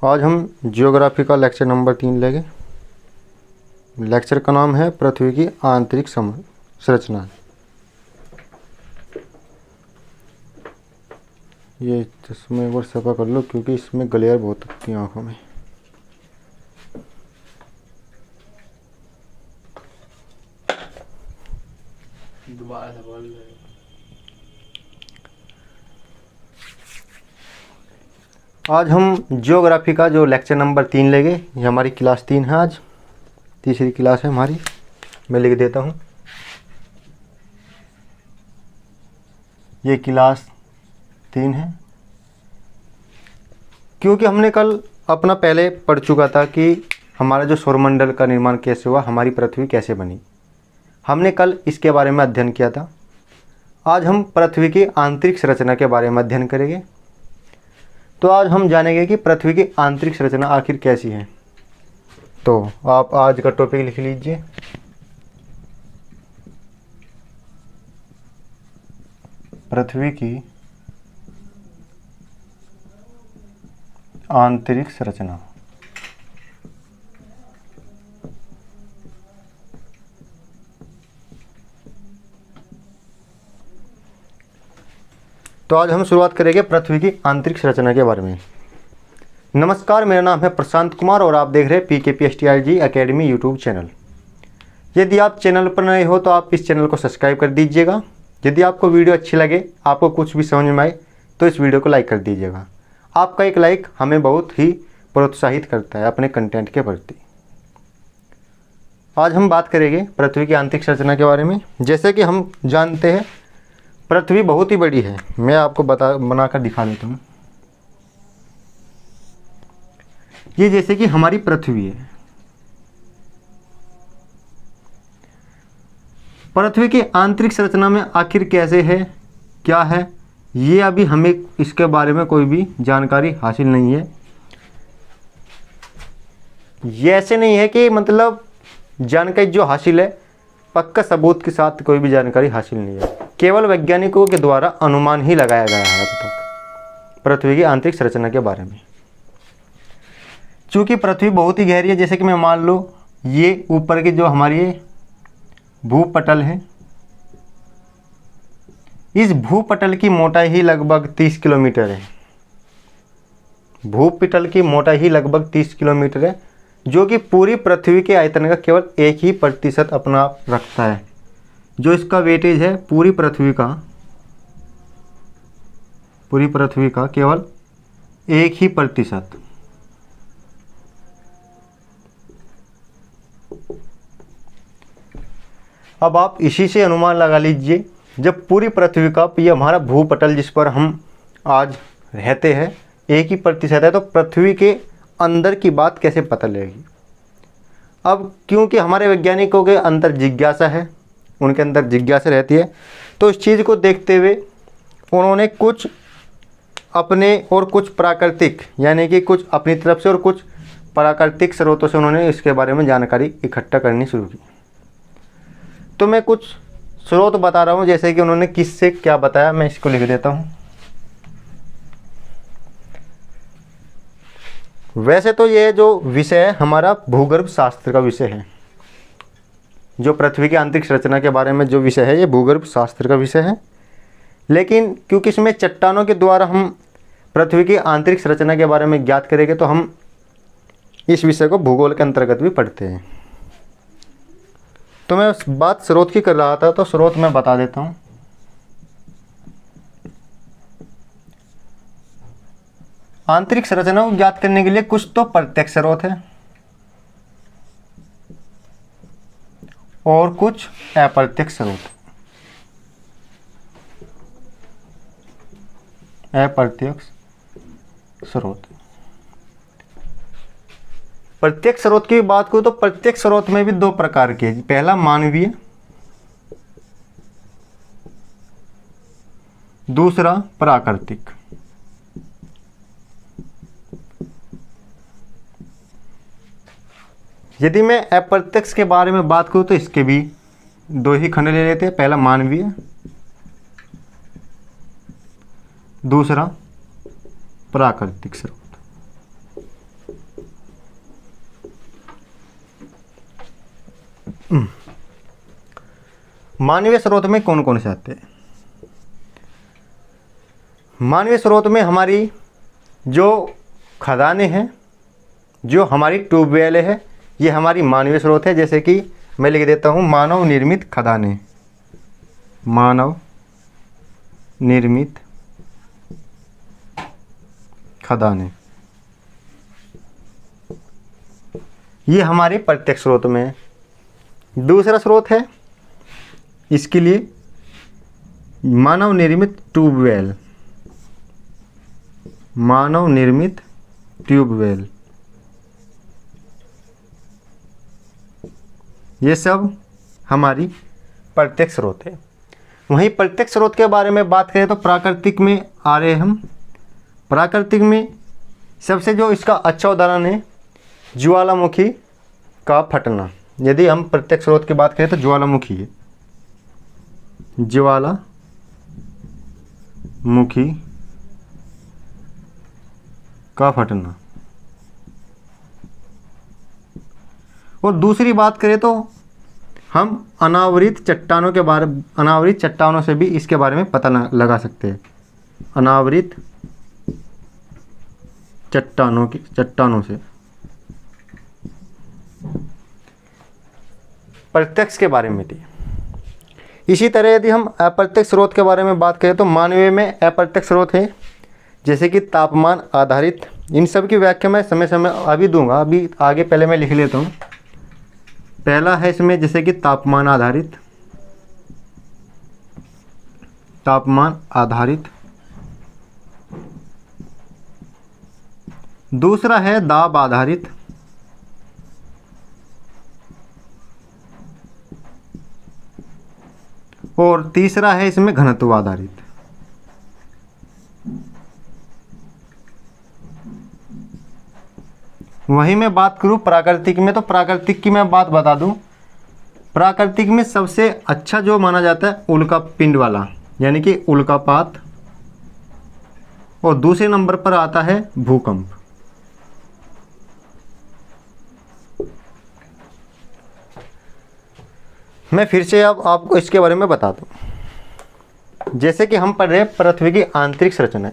आज हम जियोग्राफी का लेक्चर नंबर 3 लेंगे। लेक्चर का नाम है पृथ्वी की आंतरिक संरचना। ये चश्मे एक बार सफा कर लो क्योंकि इसमें ग्लेयर बहुत आती है आँखों में। दोबारा से बोल रहे। आज हम जियोग्राफी का जो लेक्चर नंबर 3 लेंगे। ये हमारी क्लास 3 है, आज तीसरी क्लास है हमारी। मैं लिख देता हूँ, ये क्लास 3 है, क्योंकि हमने कल अपना पहले पढ़ चुका था कि हमारा जो सौरमंडल का निर्माण कैसे हुआ, हमारी पृथ्वी कैसे बनी। हमने कल इसके बारे में अध्ययन किया था। आज हम पृथ्वी की आंतरिक संरचना के बारे में अध्ययन करेंगे। तो आज हम जानेंगे कि पृथ्वी की आंतरिक संरचना आखिर कैसी है। तो आप आज का टॉपिक लिख लीजिए, पृथ्वी की आंतरिक संरचना। तो आज हम शुरुआत करेंगे पृथ्वी की आंतरिक संरचना के बारे में। नमस्कार, मेरा नाम है प्रशांत कुमार और आप देख रहे हैं PKPSTRG एकेडमी यूट्यूब चैनल। यदि आप चैनल पर नए हो तो आप इस चैनल को सब्सक्राइब कर दीजिएगा। यदि आपको वीडियो अच्छी लगे, आपको कुछ भी समझ में आए तो इस वीडियो को लाइक कर दीजिएगा। आपका एक लाइक हमें बहुत ही प्रोत्साहित करता है अपने कंटेंट के प्रति। आज हम बात करेंगे पृथ्वी की आंतरिक संरचना के बारे में। जैसे कि हम जानते हैं पृथ्वी बहुत ही बड़ी है। मैं आपको बनाकर दिखा देता हूँ। ये जैसे कि हमारी पृथ्वी है। पृथ्वी की आंतरिक संरचना में आखिर कैसे है, क्या है, ये अभी हमें इसके बारे में कोई भी जानकारी हासिल नहीं है। ये ऐसे नहीं है कि मतलब जानकारी जो हासिल है पक्का सबूत के साथ कोई भी जानकारी हासिल नहीं है। केवल वैज्ञानिकों के द्वारा अनुमान ही लगाया गया है अब तक पृथ्वी की आंतरिक संरचना के बारे में। चूँकि पृथ्वी बहुत ही गहरी है, जैसे कि मैं मान लो ये ऊपर की जो हमारी भूपटल है, इस भूपटल की मोटाई ही लगभग 30 किलोमीटर है। भूपटल की मोटाई ही लगभग 30 किलोमीटर है, जो कि पूरी पृथ्वी के आयतन का केवल 1% अपना रखता है। जो इसका वेटेज है पूरी पृथ्वी का केवल 1%। अब आप इसी से अनुमान लगा लीजिए, जब पूरी पृथ्वी का ये हमारा भूपटल जिस पर हम आज रहते हैं 1% है, तो पृथ्वी के अंदर की बात कैसे पता लगेगी। अब क्योंकि हमारे वैज्ञानिकों के अंदर जिज्ञासा है, उनके अंदर जिज्ञासा रहती है, तो इस चीज़ को देखते हुए उन्होंने कुछ अपने और कुछ प्राकृतिक, यानी कि कुछ अपनी तरफ से और कुछ प्राकृतिक स्रोतों से उन्होंने इसके बारे में जानकारी इकट्ठा करनी शुरू की। तो मैं कुछ स्रोत बता रहा हूँ, जैसे कि उन्होंने किससे क्या बताया, मैं इसको लिख देता हूँ। वैसे तो ये जो विषय है हमारा भूगर्भ शास्त्र का विषय है। जो पृथ्वी की आंतरिक संरचना के बारे में जो विषय है ये भूगर्भ शास्त्र का विषय है, लेकिन क्योंकि इसमें चट्टानों के द्वारा हम पृथ्वी की आंतरिक संरचना के बारे में ज्ञात करेंगे, तो हम इस विषय को भूगोल के अंतर्गत भी पढ़ते हैं। तो मैं बात स्रोत की कर रहा था, तो स्रोत मैं बता देता हूँ। आंतरिक संरचना को ज्ञात करने के लिए कुछ तो प्रत्यक्ष स्रोत है और कुछ अप्रत्यक्ष स्रोत। अप्रत्यक्ष स्रोत। प्रत्यक्ष स्रोत की बात करूं तो प्रत्यक्ष स्रोत में भी 2 प्रकार के हैं। पहला मानवीय, दूसरा प्राकृतिक। यदि मैं अप्रत्यक्ष के बारे में बात करूं तो इसके भी 2 ही खंड ले लेते हैं। पहला मानवीय दूसरा प्राकृतिक स्रोत। मानवीय स्रोत में कौन कौन से आते हैं? मानवीय स्रोत में हमारी जो खदानें हैं, जो हमारी ट्यूबवेल है, ये हमारी मानवीय स्रोत है। जैसे कि मैं लिख देता हूँ मानव निर्मित खदानें, मानव निर्मित खदानें, ये हमारे प्रत्यक्ष स्रोत में है। दूसरा स्रोत है इसके लिए मानव निर्मित ट्यूबवेल, मानव निर्मित ट्यूबवेल, ये सब हमारी प्रत्यक्ष स्रोत है। वहीं प्रत्यक्ष स्रोत के बारे में बात करें तो प्राकृतिक में आ रहे हम। प्राकृतिक में सबसे जो इसका अच्छा उदाहरण है ज्वालामुखी का फटना। यदि हम प्रत्यक्ष स्रोत की बात करें तो ज्वालामुखी है, ज्वालामुखी का फटना। और दूसरी बात करें तो हम अनावृत चट्टानों से भी इसके बारे में पता लगा सकते हैं। अनावृत चट्टानों से प्रत्यक्ष के बारे में थी। इसी तरह यदि हम अप्रत्यक्ष स्रोत के बारे में बात करें तो मानवीय में अप्रत्यक्ष स्रोत है जैसे कि तापमान आधारित। इन सब की व्याख्या मैं समय समय अभी दूंगा, अभी आगे पहले मैं लिख लेता हूँ। पहला है इसमें जैसे कि तापमान आधारित, दूसरा है दाब आधारित, और तीसरा है इसमें घनत्व आधारित। वहीं मैं बात करूं प्राकृतिक में तो प्राकृतिक की मैं बात बता दूं। प्राकृतिक में सबसे अच्छा जो माना जाता है उल्का पिंड वाला, यानी कि उल्कापात, और दूसरे नंबर पर आता है भूकंप। मैं फिर से अब आपको इसके बारे में बता दूं। जैसे कि हम पढ़ रहे हैं पृथ्वी की आंतरिक संरचना।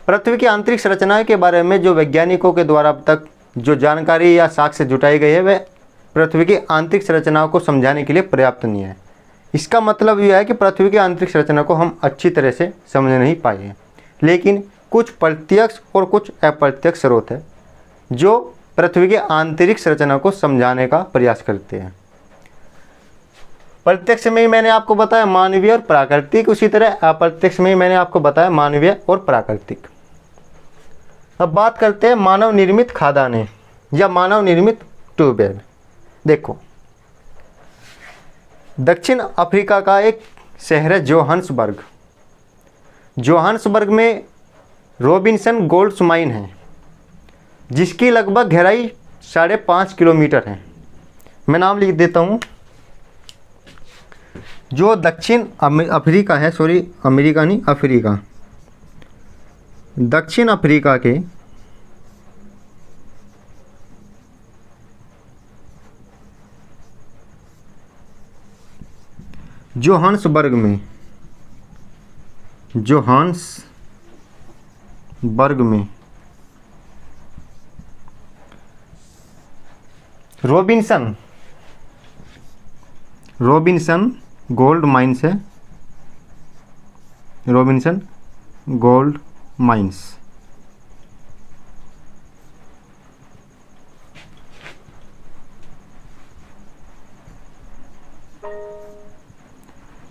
पृथ्वी की आंतरिक संरचना के बारे में जो वैज्ञानिकों के द्वारा अब तक जो जानकारी या साक्ष्य जुटाई गई है वह पृथ्वी की आंतरिक संरचना को समझाने के लिए पर्याप्त नहीं है। इसका मतलब यह है कि पृथ्वी की आंतरिक संरचना को हम अच्छी तरह से समझ नहीं पाए हैं। लेकिन कुछ प्रत्यक्ष और कुछ अप्रत्यक्ष स्रोत है जो पृथ्वी की आंतरिक संरचना को समझाने का प्रयास करते हैं। प्रत्यक्ष में ही मैंने आपको बताया मानवीय और प्राकृतिक, उसी तरह अप्रत्यक्ष में ही मैंने आपको बताया मानवीय और प्राकृतिक। अब बात करते हैं मानव निर्मित खदानें या मानव निर्मित ट्यूबवेल। देखो, दक्षिण अफ्रीका का एक शहर है जोहान्सबर्ग। जोहान्सबर्ग में रॉबिन्सन गोल्ड माइन है जिसकी लगभग गहराई 5.5 किलोमीटर है। मैं नाम लिख देता हूँ। जो दक्षिण अफ्रीका है, सॉरी अमेरिका नहीं, अफ्रीका, दक्षिण अफ्रीका के जोहान्सबर्ग में रॉबिन्सन गोल्ड माइंस है, रॉबिन्सन गोल्ड माइंस।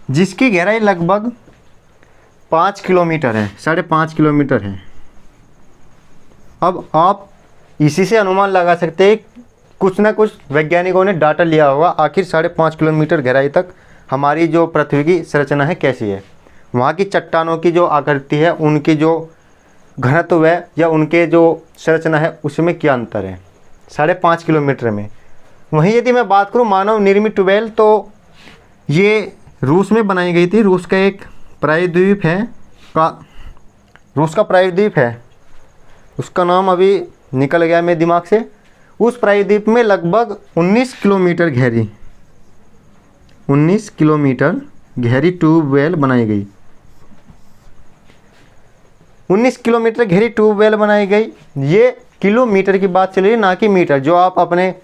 जिसकी गहराई लगभग 5 किलोमीटर है, 5.5 किलोमीटर है। अब आप इसी से अनुमान लगा सकते हैं कुछ ना कुछ वैज्ञानिकों ने डाटा लिया होगा आखिर 5.5 किलोमीटर गहराई तक हमारी जो पृथ्वी की संरचना है कैसी है, वहाँ की चट्टानों की जो आकृति है, उनकी जो घनत्व है या उनके जो संरचना है उसमें क्या अंतर है 5.5 किलोमीटर में। वहीं यदि मैं बात करूँ मानव निर्मित ट्यूबवेल तो ये रूस में बनाई गई थी। रूस का एक प्रायद्वीप है का रूस का प्रायद्वीप है, उसका नाम अभी निकल गया मेरे दिमाग से। उस प्रायद्वीप में लगभग 19 किलोमीटर गहरी 19 किलोमीटर गहरी ट्यूबवेल बनाई गई। 19 किलोमीटर गहरी ट्यूबवेल बनाई गई। ये किलोमीटर की बात चल रही है, ना कि मीटर। जो आप अपने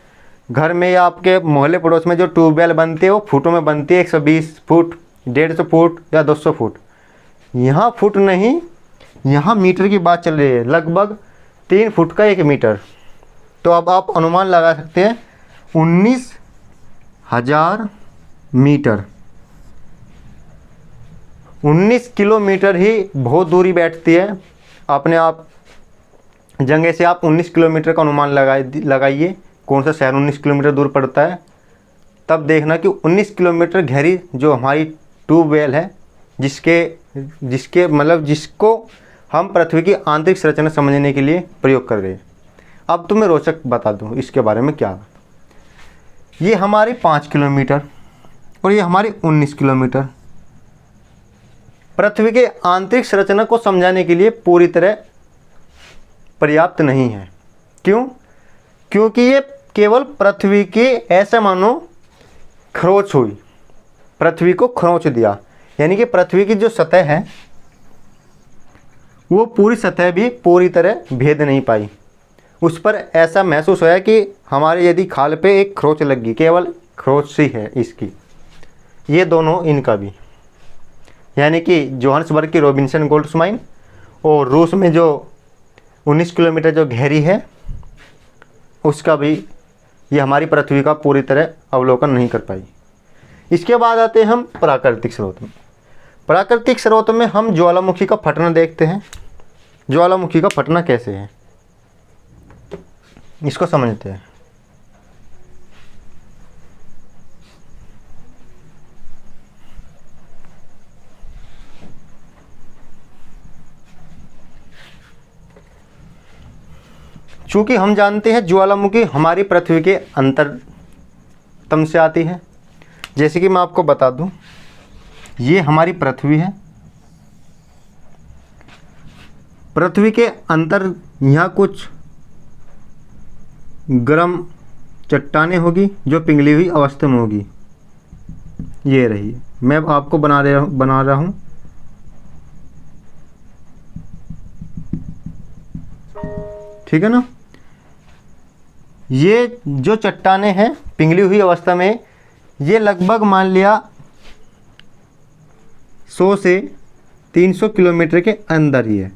घर में या आपके मोहल्ले पड़ोस में जो ट्यूबवेल बनती है वो फुटों में बनती है, 120 फुट, 150 फुट या 200 फुट। यहाँ फुट नहीं, यहाँ मीटर की बात चल रही है। लगभग 3 फुट का 1 मीटर। तो अब आप अनुमान लगा सकते हैं 19,000 मीटर। 19 किलोमीटर ही बहुत दूरी बैठती है। अपने आप जगह से आप 19 किलोमीटर का अनुमान लगाइए कौन सा शहर 19 किलोमीटर दूर पड़ता है। तब देखना कि 19 किलोमीटर गहरी जो हमारी ट्यूबवेल है, जिसके मतलब जिसको हम पृथ्वी की आंतरिक संरचना समझने के लिए प्रयोग कर रहे हैं। अब तुम्हें रोचक बता दूं इसके बारे में क्या। ये हमारी 5 किलोमीटर और ये हमारी 19 किलोमीटर। पृथ्वी के आंतरिक संरचना को समझाने के लिए पूरी तरह पर्याप्त नहीं है। क्यों? क्योंकि ये केवल पृथ्वी की ऐसे मानो खरोंच हुई, पृथ्वी को खरोंच दिया। यानी कि पृथ्वी की जो सतह है वो पूरी सतह भी पूरी तरह भेद नहीं पाई। उस पर ऐसा महसूस होया कि हमारे यदि खाल पे एक खरोंच लग गई, केवल खरोंच सी है इसकी। ये दोनों इनका भी, यानी कि जोहान्सबर्ग की रॉबिन्सन गोल्ड माइन और रूस में जो 19 किलोमीटर जो गहरी है उसका भी ये हमारी पृथ्वी का पूरी तरह अवलोकन नहीं कर पाई। इसके बाद आते हैं हम प्राकृतिक स्रोत में। प्राकृतिक स्रोत में हम ज्वालामुखी का फटना देखते हैं। ज्वालामुखी का फटना कैसे है इसको समझते हैं। चूँकि हम जानते हैं ज्वालामुखी हमारी पृथ्वी के अंतरतम से आती है। जैसे कि मैं आपको बता दूं, ये हमारी पृथ्वी है। पृथ्वी के अंतर यहाँ कुछ गर्म चट्टानें होगी जो पिघली हुई अवस्था में होगी। ये रही, मैं आपको बना रहा हूँ। ठीक है ना। ये जो चट्टानें हैं पिघली हुई अवस्था में, ये लगभग मान लिया 100 से 300 किलोमीटर के अंदर ही है।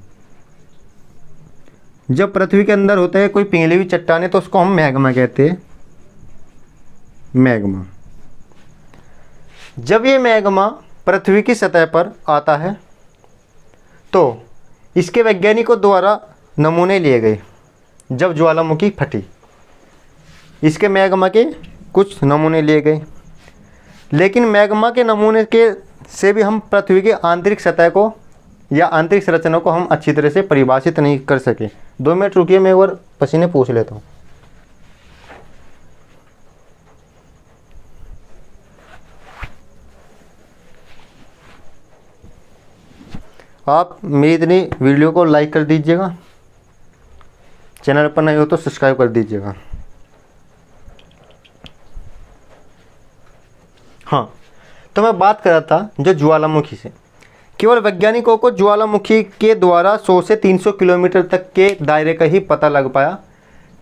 जब पृथ्वी के अंदर होता है कोई पिघली हुई चट्टानें तो उसको हम मैग्मा कहते हैं। मैग्मा, जब ये मैग्मा पृथ्वी की सतह पर आता है तो इसके वैज्ञानिकों द्वारा नमूने लिए गए। जब ज्वालामुखी फटी, इसके मैग्मा के कुछ नमूने लिए गए, लेकिन मैग्मा के नमूने के से भी हम पृथ्वी की आंतरिक सतह को या आंतरिक संरचना को हम अच्छी तरह से परिभाषित नहीं कर सके। 2 मिनट रुकिए, मैं एक बार पसीने पूछ लेता हूँ। आप मेरी इतनी वीडियो को लाइक कर दीजिएगा, चैनल पर नए हो तो सब्सक्राइब कर दीजिएगा। हाँ, तो मैं बात कर रहा था जो ज्वालामुखी से। केवल वैज्ञानिकों को ज्वालामुखी के द्वारा 100 से 300 किलोमीटर तक के दायरे का ही पता लग पाया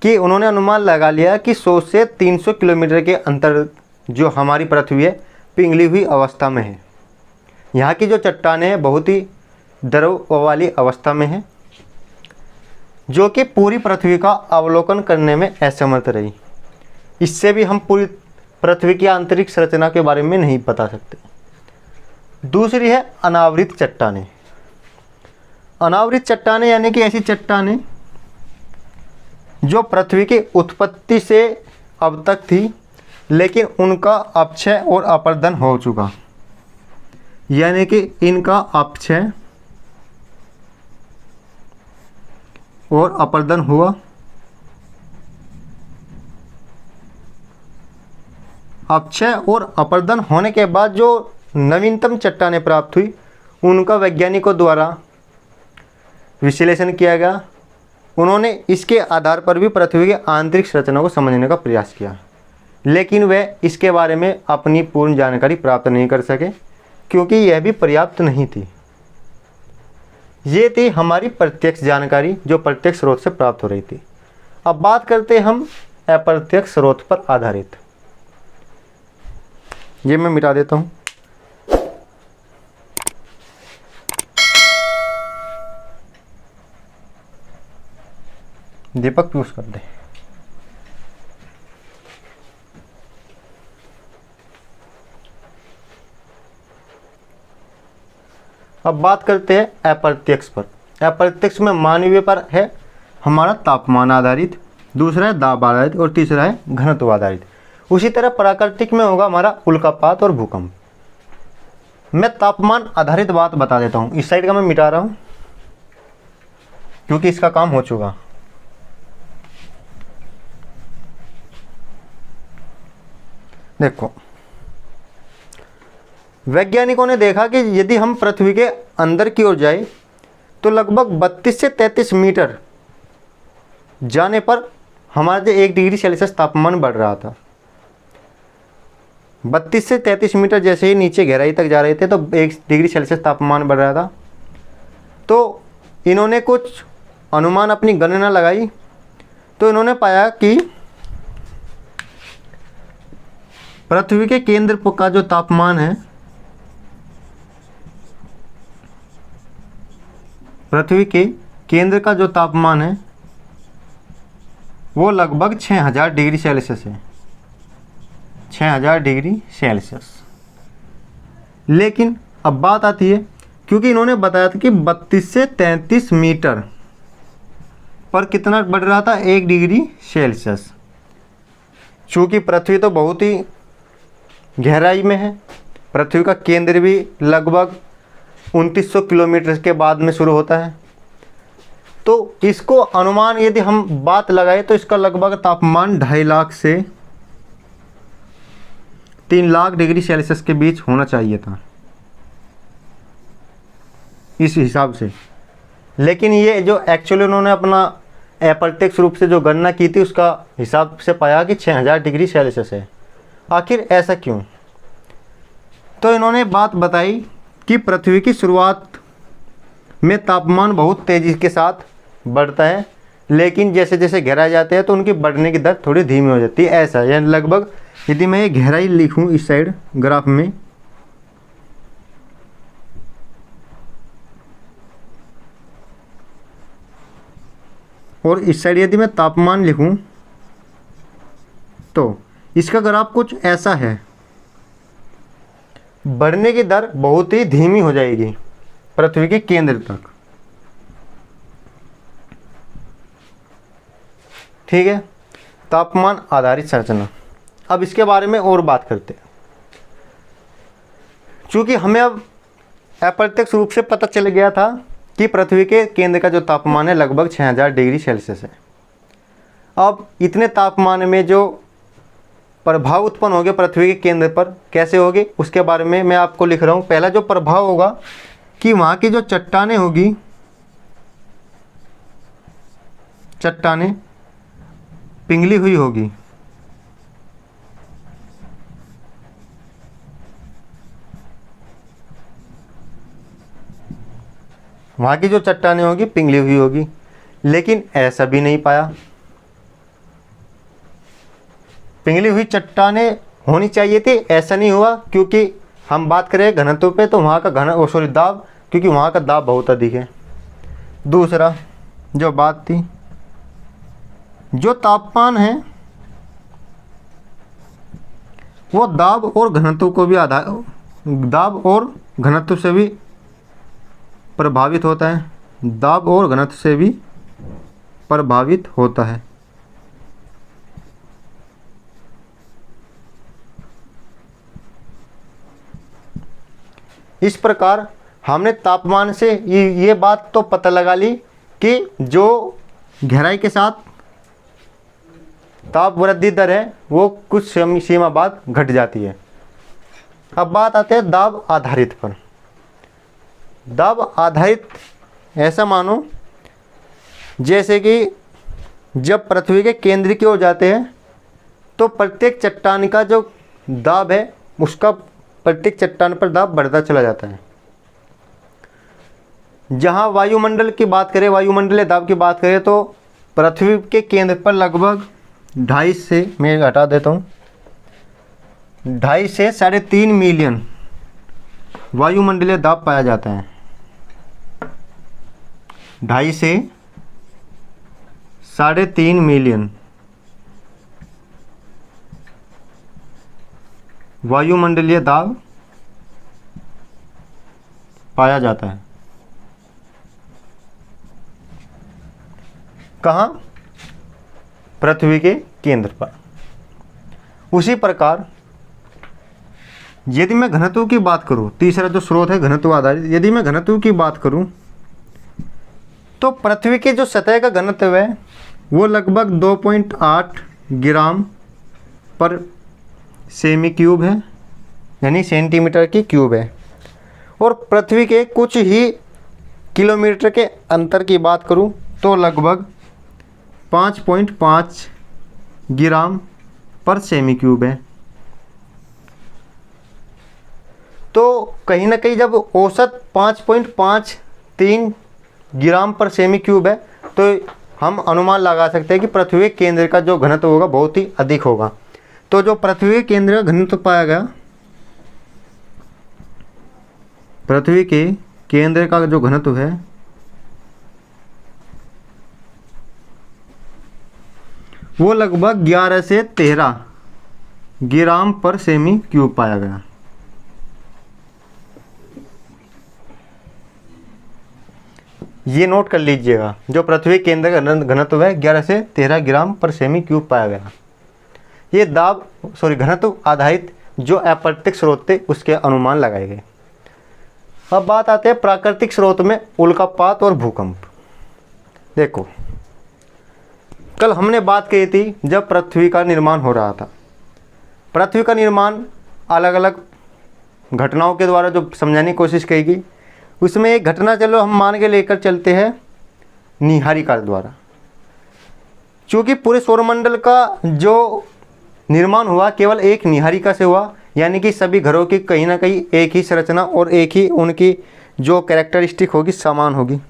कि उन्होंने अनुमान लगा लिया कि 100 से 300 किलोमीटर के अंतर जो हमारी पृथ्वी है पिघली हुई अवस्था में है। यहाँ की जो चट्टानें हैं बहुत ही द्रव वाली अवस्था में है, जो कि पूरी पृथ्वी का अवलोकन करने में असमर्थ रही। इससे भी हम पूरी पृथ्वी की आंतरिक संरचना के बारे में नहीं बता सकते। दूसरी है अनावृत चट्टानें। अनावृत चट्टानें यानी कि ऐसी चट्टानें जो पृथ्वी की उत्पत्ति से अब तक थी, लेकिन उनका अपक्षय और अपर्दन हो चुका। यानी कि इनका अपक्षय और अपर्दन हुआ। अपक्षय और अपर्दन होने के बाद जो नवीनतम चट्टानें प्राप्त हुई उनका वैज्ञानिकों द्वारा विश्लेषण किया गया। उन्होंने इसके आधार पर भी पृथ्वी के आंतरिक संरचना को समझने का प्रयास किया, लेकिन वे इसके बारे में अपनी पूर्ण जानकारी प्राप्त नहीं कर सके, क्योंकि यह भी पर्याप्त नहीं थी। ये थी हमारी प्रत्यक्ष जानकारी जो प्रत्यक्ष स्रोत से प्राप्त हो रही थी। अब बात करते हैं हम अप्रत्यक्ष स्रोत पर आधारित। ये मैं मिटा देता हूँ। दीपक यूज कर दे। अब बात करते हैं अप्रत्यक्ष पर। अप्रत्यक्ष में मानवीय पर है हमारा तापमान आधारित, दूसरा है दाब आधारित और तीसरा है घनत्व आधारित। उसी तरह प्राकृतिक में होगा हमारा उल्कापात और भूकंप। मैं तापमान आधारित बात बता देता हूँ। इस साइड का मैं मिटा रहा हूँ क्योंकि इसका काम हो चुका। देखो, वैज्ञानिकों ने देखा कि यदि हम पृथ्वी के अंदर की ओर जाए तो लगभग 32 से 33 मीटर जाने पर हमारा जो 1 डिग्री सेल्सियस तापमान बढ़ रहा था। 32 से 33 मीटर जैसे ही नीचे गहराई तक जा रहे थे तो 1 डिग्री सेल्सियस तापमान बढ़ रहा था। तो इन्होंने कुछ अनुमान, अपनी गणना लगाई, तो इन्होंने पाया कि पृथ्वी के केंद्र का जो तापमान है, पृथ्वी के केंद्र का जो तापमान है वो लगभग 6000 डिग्री सेल्सियस है। 6000 डिग्री सेल्सियस। लेकिन अब बात आती है, क्योंकि इन्होंने बताया था कि 32 से 33 मीटर पर कितना बढ़ रहा था, 1 डिग्री सेल्सियस। चूँकि पृथ्वी तो बहुत ही गहराई में है, पृथ्वी का केंद्र भी लगभग 2900 किलोमीटर के बाद में शुरू होता है, तो इसको अनुमान यदि हम बात लगाए तो इसका लगभग तापमान 2.5 लाख से 3 लाख डिग्री सेल्सियस के बीच होना चाहिए था इस हिसाब से। लेकिन ये जो एक्चुअली उन्होंने अपना अप्रत्यक्ष रूप से जो गणना की थी उसका हिसाब से पाया कि 6000 डिग्री सेल्सियस है। आखिर ऐसा क्यों? तो इन्होंने बात बताई कि पृथ्वी की शुरुआत में तापमान बहुत तेज़ी के साथ बढ़ता है, लेकिन जैसे जैसे गहराई जाते हैं तो उनकी बढ़ने की दर थोड़ी धीमी हो जाती है। ऐसा यानी लगभग, यदि मैं ये गहराई लिखूं इस साइड ग्राफ में, और इस साइड यदि मैं तापमान लिखूं तो इसका ग्राफ कुछ ऐसा है। बढ़ने की दर बहुत ही धीमी हो जाएगी पृथ्वी के केंद्र तक। ठीक है, तापमान आधारित संरचना। अब इसके बारे में और बात करते हैं। चूँकि हमें अब अप्रत्यक्ष रूप से पता चल गया था कि पृथ्वी के केंद्र का जो तापमान है लगभग 6000 डिग्री सेल्सियस है। अब इतने तापमान में जो प्रभाव उत्पन्न होंगे पृथ्वी के केंद्र पर कैसे होंगे उसके बारे में मैं आपको लिख रहा हूँ। पहला जो प्रभाव होगा कि वहाँ की जो चट्टानें होगी, चट्टानें पिघली हुई होगी। वहाँ की जो चट्टानें होगी पिघली हुई होगी, लेकिन ऐसा भी नहीं पाया। पिघली हुई चट्टानें होनी चाहिए थी, ऐसा नहीं हुआ, क्योंकि हम बात करें घनत्व पे तो वहाँ का दाब, क्योंकि वहाँ का दाब बहुत अधिक है। दूसरा जो बात थी, जो तापमान है वो दाब और घनत्व को भी दाब और घनत्व से भी प्रभावित होता है। दाब और घनत्व से भी प्रभावित होता है। इस प्रकार हमने तापमान से ये बात तो पता लगा ली कि जो गहराई के साथ ताप वृद्धि दर है वो कुछ सीमा बाद घट जाती है। अब बात आते हैं दाब आधारित पर। दाब आधारित ऐसा मानो जैसे कि जब पृथ्वी के केंद्र की ओर जाते हैं तो प्रत्येक चट्टान का जो दाब है उसका प्रत्येक चट्टान पर दाब बढ़ता चला जाता है। जहाँ वायुमंडल की बात करें, वायुमंडलीय दाब की बात करें तो पृथ्वी के केंद्र पर लगभग 2.5 से, मैं हटा देता हूँ, 2.5 से 3.5 मिलियन वायुमंडलीय दाब पाया जाता है। 2.5 से 3.5 मिलियन वायुमंडलीय दाब पाया जाता है। कहाँ? पृथ्वी के केंद्र पर। उसी प्रकार यदि मैं घनत्व की बात करूं, तीसरा जो स्रोत है घनत्व आधारित, यदि मैं घनत्व की बात करूं तो पृथ्वी के जो सतह का घनत्व है वो लगभग 2.8 ग्राम पर सेमी क्यूब है, यानी सेंटीमीटर की क्यूब है। और पृथ्वी के कुछ ही किलोमीटर के अंतर की बात करूं तो लगभग 5.5 ग्राम पर सेमी क्यूब है। तो कहीं ना कहीं जब औसत 5.53 ग्राम पर सेमी क्यूब है तो हम अनुमान लगा सकते हैं कि पृथ्वी के केंद्र का जो घनत्व होगा बहुत ही अधिक होगा। तो जो पृथ्वी के केंद्र का घनत्व पाया गया, पृथ्वी के केंद्र का जो घनत्व है वो लगभग 11 से 13 ग्राम पर सेमी क्यूब पाया गया। ये नोट कर लीजिएगा, जो पृथ्वी केंद्र का घनत्व है 11 से 13 ग्राम पर सेमी क्यूब पाया गया। ये घनत्व आधारित जो अप्राकृतिक स्रोत थे उसके अनुमान लगाए गए। अब बात आते हैं प्राकृतिक स्रोत में उल्कापात और भूकंप। देखो, कल हमने बात की थी जब पृथ्वी का निर्माण हो रहा था। पृथ्वी का निर्माण अलग अलग घटनाओं के द्वारा जो समझाने की कोशिश की गई, उसमें एक घटना चलो हम मान के लेकर चलते हैं नीहारिका द्वारा। चूँकि पूरे सौरमंडल का जो निर्माण हुआ केवल एक नीहारिका से हुआ, यानी कि सभी घरों की कहीं ना कहीं एक ही संरचना और एक ही उनकी जो कैरेक्टरिस्टिक होगी समान होगी।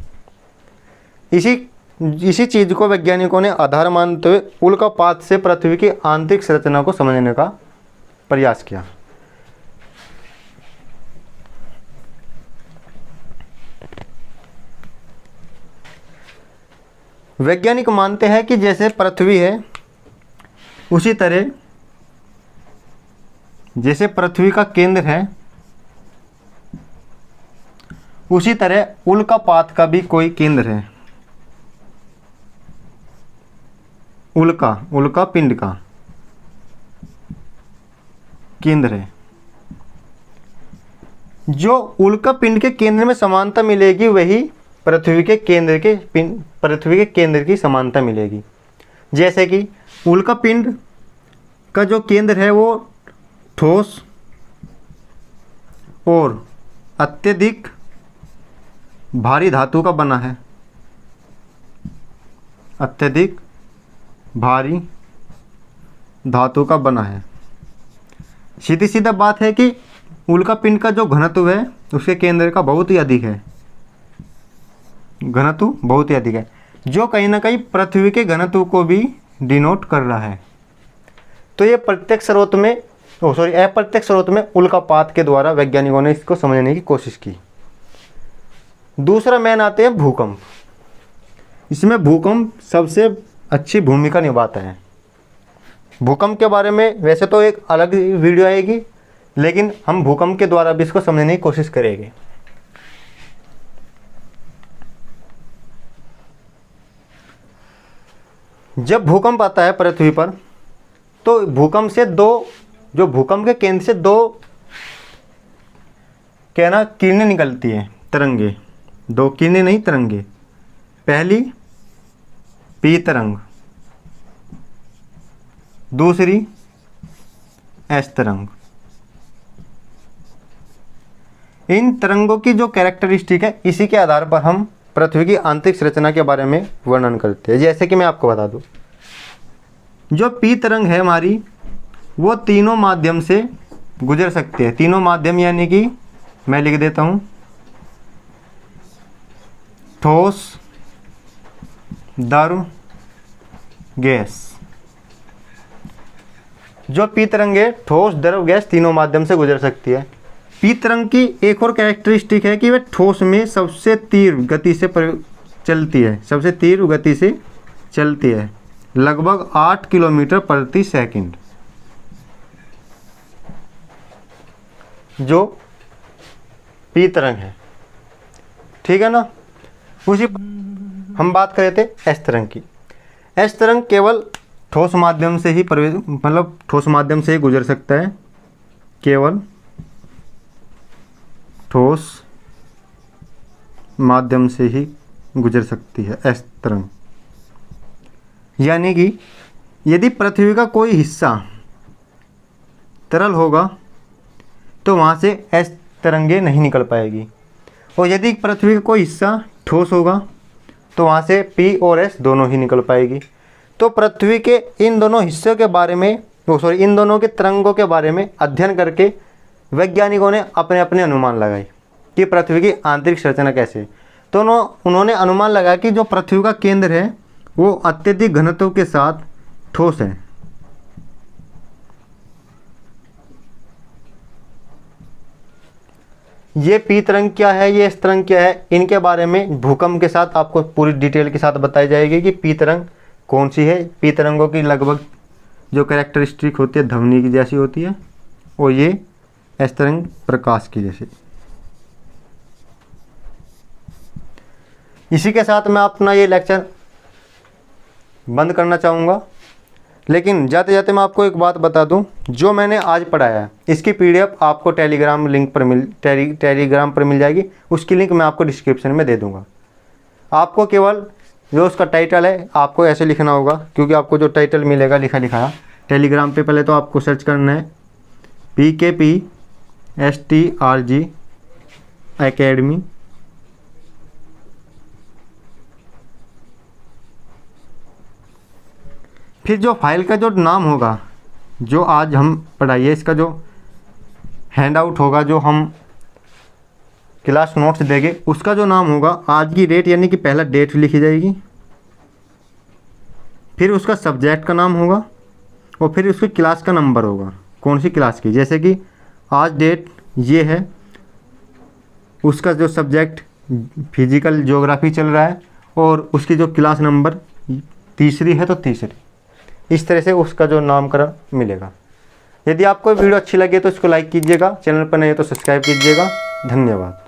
इसी चीज़ को वैज्ञानिकों ने आधार मानते हुए उल्कापात से पृथ्वी की आंतरिक संरचना को समझने का प्रयास किया। वैज्ञानिक मानते हैं कि जैसे पृथ्वी है उसी तरह, जैसे पृथ्वी का केंद्र है उसी तरह उल्कापात का भी कोई केंद्र है। उल्का पिंड का केंद्र है। जो उल्का पिंड के केंद्र में समानता मिलेगी वही पृथ्वी के केंद्र की समानता मिलेगी। जैसे कि उल्का पिंड का जो केंद्र है वो ठोस और अत्यधिक भारी धातु का बना है। अत्यधिक भारी धातु का बना है। सीधी सीधा बात है कि उल्का पिंड का जो घनत्व है उसके केंद्र का बहुत ही अधिक है, घनत्व बहुत ही अधिक है, जो कहीं ना कहीं पृथ्वी के घनत्व को भी डिनोट कर रहा है। तो ये अप्रत्यक्ष स्रोत में उल्कापात के द्वारा वैज्ञानिकों ने इसको समझने की कोशिश की। दूसरा मेन आते हैं भूकंप। इसमें भूकंप सबसे अच्छी भूमिका निभाता है। भूकंप के बारे में वैसे तो एक अलग वीडियो आएगी, लेकिन हम भूकंप के द्वारा भी इसको समझने की कोशिश करेंगे। जब भूकंप आता है पृथ्वी पर तो भूकंप के केंद्र से दो किरणें निकलती हैं, तरंगे। 2 किरणें नहीं, तरंगे। पहली पी तरंग, दूसरी एस तरंग। इन तरंगों की जो कैरेक्टरिस्टिक है इसी के आधार पर हम पृथ्वी की आंतरिक संरचना के बारे में वर्णन करते हैं। जैसे कि मैं आपको बता दूं, जो पी तरंग है हमारी वो तीनों माध्यम से गुजर सकती है। तीनों माध्यम यानी कि मैं लिख देता हूँ, ठोस, द्रव, गैस। जो पी तरंग है ठोस, द्रव, गैस तीनों माध्यम से गुजर सकती है। पी तरंग की एक और कैरेक्टरिस्टिक है कि वह ठोस में सबसे तीव्र गति से चलती है, सबसे तीव्र गति से चलती है, लगभग 8 किलोमीटर प्रति सेकंड। जो पी तरंग है, ठीक है ना। उसी हम बात कर रहे थे एस तरंग की। एस तरंग केवल ठोस माध्यम से ही प्रवेश, मतलब ठोस माध्यम से ही गुजर सकता है, केवल ठोस माध्यम से ही गुजर सकती है एस तरंग। यानी कि यदि पृथ्वी का कोई हिस्सा तरल होगा तो वहाँ से एस तरंगे नहीं निकल पाएगी, और यदि पृथ्वी का कोई हिस्सा ठोस होगा तो वहाँ से पी और एस दोनों ही निकल पाएगी। तो पृथ्वी के इन दोनों हिस्सों के बारे में, इन दोनों के तरंगों के बारे में अध्ययन करके वैज्ञानिकों ने अपने अपने अनुमान लगाए कि पृथ्वी की आंतरिक संरचना कैसे है। तो उन्होंने अनुमान लगाया कि जो पृथ्वी का केंद्र है वो अत्यधिक घनत्व के साथ ठोस है। ये पी तरंग क्या है, ये एस तरंग क्या है, इनके बारे में भूकंप के साथ आपको पूरी डिटेल के साथ बताई जाएगी कि पी तरंग कौन सी है। पी तरंगों की लगभग जो कैरेक्टरिस्टिक होती है ध्वनि की जैसी होती है, और ये एस तरंग प्रकाश की जैसी। इसी के साथ मैं अपना ये लेक्चर बंद करना चाहूँगा, लेकिन जाते जाते मैं आपको एक बात बता दूं, जो मैंने आज पढ़ाया है इसकी पीडीएफ आपको टेलीग्राम लिंक पर टेलीग्राम पर मिल जाएगी। उसकी लिंक मैं आपको डिस्क्रिप्शन में दे दूंगा। आपको केवल जो उसका टाइटल है आपको ऐसे लिखना होगा, क्योंकि आपको जो टाइटल मिलेगा लिखा लिखाया टेलीग्राम पे, पहले तो आपको सर्च करना है PKPSTRG एकेडमी। फिर जो फाइल का जो नाम होगा, जो आज हम पढ़ाइए, इसका जो हैंड आउट होगा, जो हम क्लास नोट्स देंगे, उसका जो नाम होगा आज की डेट यानी कि पहला डेट लिखी जाएगी, फिर उसका सब्जेक्ट का नाम होगा, और फिर उसकी क्लास का नंबर होगा, कौन सी क्लास की। जैसे कि आज डेट ये है, उसका जो सब्जेक्ट फिजिकल ज्योग्राफी चल रहा है, और उसकी जो क्लास नंबर तीसरी है तो तीसरी, इस तरह से उसका जो नामकरण मिलेगा। यदि आपको वीडियो अच्छी लगे तो इसको लाइक कीजिएगा, चैनल पर नहीं है तो सब्सक्राइब कीजिएगा। धन्यवाद।